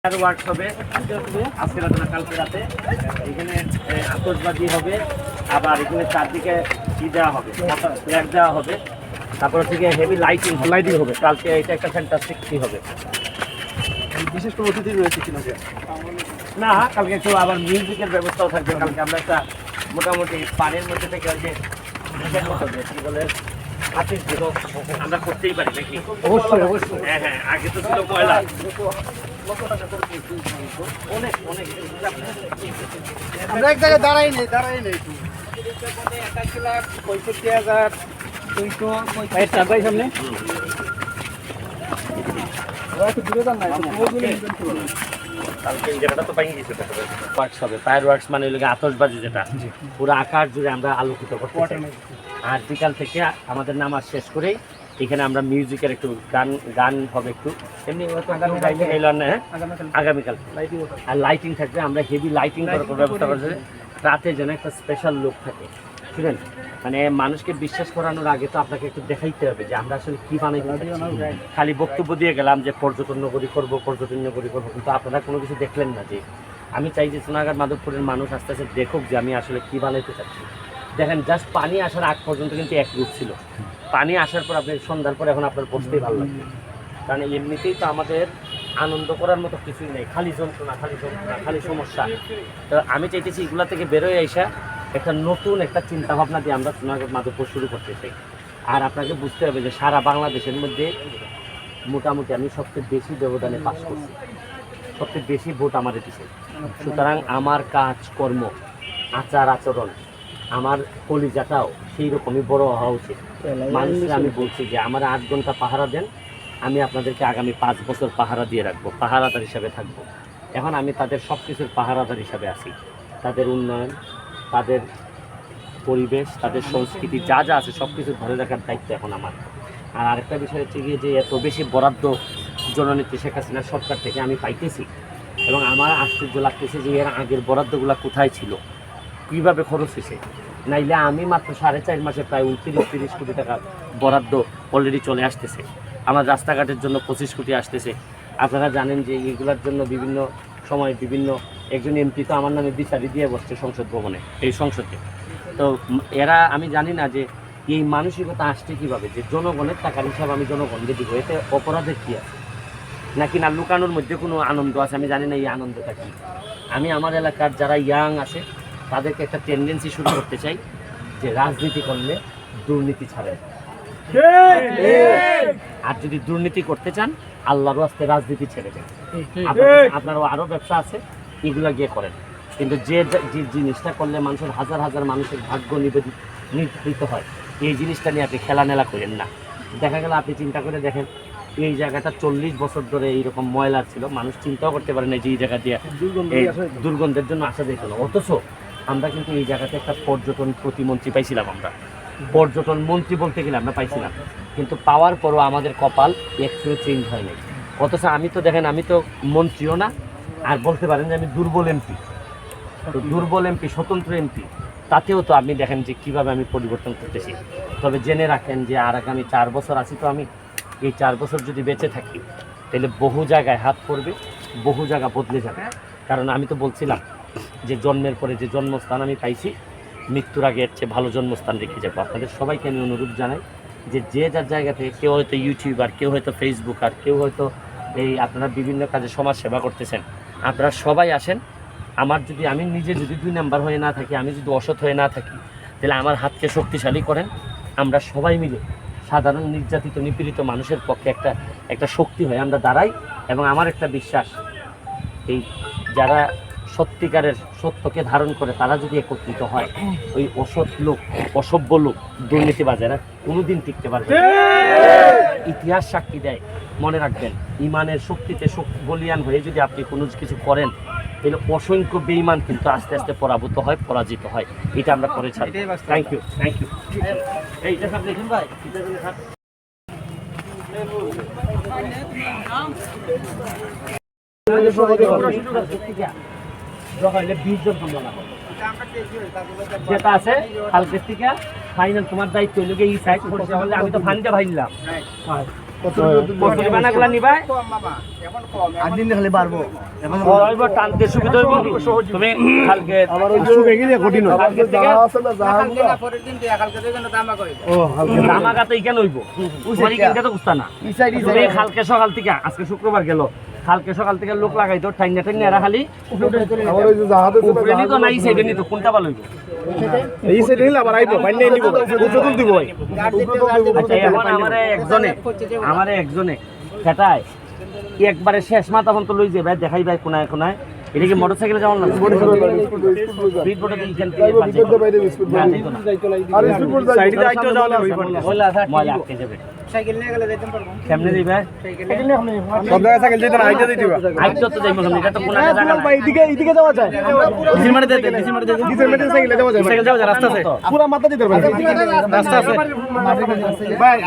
Works হবে আজকে রাতে না কালকে রাতে। এখানে আতশবাজি হবে, আবার এখানে চারদিকে দেওয়া হবে, ফ্ল্যাগ দেওয়া হবে, তারপর থেকে হেভি লাইটিং হবে কালকে। এটা একটা ফ্যান্টাস্টিক হবে। বিশেষ কোনো অতিথি রয়েছে কিনা? না, কালকে একটু আবার মিউজিকের ব্যবস্থাও থাকবে। কালকে আমরা একটা মোটামুটি পানির মধ্যে থেকে ওই যে কি বলে হাতির ছিল, আমরা করতেই পারি নাকি? অবশ্যই অবশ্যই। হ্যাঁ হ্যাঁ, আগে তো ছিল কয়লা। অনেক অনেক আমরা এক জায়গায় দাঁড়াই নেই একটু 65,200 সামনে একটু দূরে যান না, কালকে এই জায়গাটা তো পাইয়ে গেছে। ওয়ার্কস হবে, ফায়ার ওয়ার্কস মানে হলো আতশবাজি, যেটা পুরো আকাশ জুড়ে আমরা আলোকিত করতে চাই। আর বিকাল থেকে আমাদের নামাজ শেষ করেই এখানে আমরা মিউজিকের একটু গান হবে একটু এমনি আগামীকাল আর লাইটিং থাকবে। আমরা হেভি লাইটিং করার ব্যবস্থা করছি, রাতে যেন একটা স্পেশাল লুক থাকে। বুঝলেন, মানে মানুষকে বিশ্বাস করানোর আগে তো আপনাকে একটু দেখাইতে হবে যে আমরা আসলে কি বানাই। খালি বক্তব্য দিয়ে গেলাম যে পর্যটন নগরী করবো, কিন্তু আপনারা কোনো কিছু দেখলেন না। যে আমি চাই যে সোনারগাঁ মাধবপুরের মানুষ আস্তে আস্তে দেখুক যে আমি আসলে কি বানাইতে চাচ্ছি। দেখেন, জাস্ট পানি আসার আগ পর্যন্ত কিন্তু এক রূপ ছিল। পানি আসার পর আপনি সন্ধ্যার পর এখন আপনার বসতেই ভালো লাগবে, কারণ এমনিতেই তো আমাদের আনন্দ করার মতো কিছুই নেই, খালি যন্ত্রণা, খালি সমস্যা। তো আমি চাইতেছি এগুলা থেকে বেরোয় আইসা একটা নতুন একটা চিন্তাভাবনা দিয়ে আমরা সোনারগাঁ মাধবপুর শুরু করতে চাই। আর আপনাকে বুঝতে হবে যে সারা বাংলাদেশের মধ্যে মোটামুটি আমি সবচেয়ে বেশি ব্যবধানে পাস করছি, সবচেয়ে বেশি ভোট আমাদের দিছে। সুতরাং আমার কাজকর্ম, আচার আচরণ, আমার কলিজাটাও সেই রকমই বড় হওয়া উচিত। মানুষকে আমি বলছি যে আমার 8 ঘন্টা পাহারা দেন, আমি আপনাদেরকে আগামী 5 বছর পাহারা দিয়ে রাখবো, পাহারাদার হিসাবে থাকবো। এখন আমি তাদের সব কিছুর পাহারাদার হিসাবে আছি। তাদের উন্নয়ন, তাদের পরিবেশ, তাদের সংস্কৃতি যা যা আছে সব কিছু ধরে রাখার দায়িত্ব এখন আমার। আর আরেকটা বিষয় হচ্ছে গিয়ে যে এত বেশি বরাদ্দ জননেত্রী শেখ হাসিনার সরকার থেকে আমি পাইতেছি, এবং আমার আশ্চর্য লাগতেছে যে এর আগের বরাদ্দগুলো কোথায় ছিল, কীভাবে খরচ হয়েছে। নাইলে আমি মাত্র 4.5 মাসে প্রায় 29-30 কোটি টাকা বরাদ্দ অলরেডি চলে আসতেছে। আমার রাস্তাঘাটের জন্য 25 কোটি আসতেছে। আপনারা জানেন যে এগুলোর জন্য বিভিন্ন সময় বিভিন্ন একজন এমপি তো আমার নামে বিচারি দিয়ে বসছে সংসদ ভবনে, এই সংসদে। তো এরা, আমি জানি না যে এই মানসিকতা আসছে কীভাবে যে জনগণের টাকার হিসাব আমি জনগণকে দিব। এতে অপরাধের কী আছে, নাকি না লুকানোর মধ্যে কোনো আনন্দ আছে? আমি জানি না এই আনন্দটা কী। আমি আমার এলাকার যারা ইয়াং আছে তাদেরকে একটা টেন্ডেন্সি শুরু করতে চাই যে রাজনীতি করলে দুর্নীতি ছাড়েন, আর যদি দুর্নীতি করতে চান আল্লাহর রাস্তায় রাজনীতি ছেড়ে দেন। আপনারও আরও ব্যবসা আছে, এগুলা গিয়ে করেন। কিন্তু যে জিনিসটা করলে মানুষের হাজার হাজার মানুষের ভাগ্য নির্ধারিত হয়, এই জিনিসটা নিয়ে আপনি খেলামেলা করেন না। দেখা গেল আপনি চিন্তা করে দেখেন, এই জায়গাটা 40 বছর ধরে এইরকম ময়লা ছিল, মানুষ চিন্তাও করতে পারে না যে এই জায়গা দিয়ে দুর্গন্ধের জন্য আসা যেত না। অথচ আমরা কিন্তু এই জায়গাতে একটা পর্যটন প্রতিমন্ত্রী পাইছিলাম। আমরা পর্যটন মন্ত্রী বলতে গেলে আমরা পাইছিলাম, কিন্তু পাওয়ার পরও আমাদের কপাল একটু চেঞ্জ হয় নাই। অথচ আমি তো দেখেন, আমি তো মন্ত্রীও না, আর বলতে পারেন যে আমি দুর্বল এমপি। তো দুর্বল এমপি, স্বতন্ত্র এমপি, তাতেও তো আপনি দেখেন যে কীভাবে আমি পরিবর্তন করতেছি। তবে জেনে রাখেন যে আর আগামী 4 বছর আছি, তো আমি এই 4 বছর যদি বেঁচে থাকি তাহলে বহু জায়গায় হাত পড়বে, বহু জায়গা বদলে যাবে। কারণ আমি তো বলছিলাম যে জন্মের পরে যে জন্মস্থান আমি পাইছি, মৃত্যুর আগে এর চেয়ে ভালো জন্মস্থান রেখে যাবো। আপনাদের সবাইকে আমি অনুরোধ জানাই যে যে যার জায়গা থেকে, কেউ হয়তো ইউটিউবার, কেউ হয়তো ফেসবুকার, কেউ হয়তো এই আপনারা বিভিন্ন কাজে সমাজ সেবা করতেছেন, আপনারা সবাই আসেন। আমি নিজে যদি 2 নাম্বার হয়ে না থাকি, আমি যদি অসৎ হয়ে না থাকি, তাহলে আমার হাতকে শক্তিশালী করেন। আমরা সবাই মিলে সাধারণ নির্যাতিত নিপীড়িত মানুষের পক্ষে একটা শক্তি হয়ে আমরা দাঁড়াই। এবং আমার একটা বিশ্বাস, এই যারা সত্যিকারের সত্যকে ধারণ করে তারা যদি একত্রিত হয়, ওই অসৎ লোক, অসভ্য লোক, দুর্নীতিবাজেরা কোনোদিন টিকতে পারবে না। ইতিহাস সাক্ষী দেয়, মনে রাখবেন, ইমানের শক্তিতে বলিয়ান হয়ে যদি আপনি কোনো কিছু করেন, তাহলে অসংখ্য বেঈমান কিন্তু আস্তে আস্তে পরাভূত হয়, পরাজিত হয়। এটা আমরা করে ছাড়ি। Thank you. এইটা সব দেখুন ভাই, যেটা আছে কালকের থেকে ফাইনাল তোমার দায়িত্ব হইল এই সাইড করতে হলে। আমি তো ফানিটা ভাইলাম। কচুরি বানাগুলা নিবা কম মামা এখন কম আর দিন খালি বাড়বো এখন হইব টানতে সুবিধা হইব তুমি কালকে শুকে গেলে কঠিন হয় কালকে থেকে কালকে না পরের দিন দিয়া কালকে থেকে না দামা কই ও হালকা দামাগাতে কেন হইব তোমার কিনতে তো বুঝতা না এই সাইড তুমি কালকে সকাল থেকে আজকে শুক্রবার গেল কালকে সকাল থেকে লোক লাগাইতো টাইনা টাইনা এরা খালি আমার ওই যে জাহাজে উপরে নিতো না এই সাইডে নিতো কোনটা ভালো হইব এই সাইডে নিলে আবার আইবো বাইনে নিব উচ্চতল দিব আচ্ছা এখন আমারে একজনে সেটাই একবারে শেষ মাথা পর্যন্ত লই যাবে দেখাই ভাই কোনায় কোনায় এটা কি মোটরসাইকেলে যাওয়ার না স্পিড বোটে দিয়ে এখান থেকে না, যেত না। আর স্পিড সাইডে আইতো যাওয়া হইব না ময়লা আটকে যাবে সাইকেল নিয়ে গেলে যাইতাম পারবো কেমনে দিবে সাইকেল সব জায়গায় সাইকেল দিতে না আইতে দিবা আইতো তো যাইবো কেমনে? এটা তো কোনায় জায়গা না এদিকে যাওয়া যায় ডিসেল মাঠে যেতে ডিসেল মাঠে সাইকেলে যাওয়া যায় সাইকেল যাওয়া যায় রাস্তা আছে পুরো মাথা দিতে পারবে রাস্তা আছে ভাই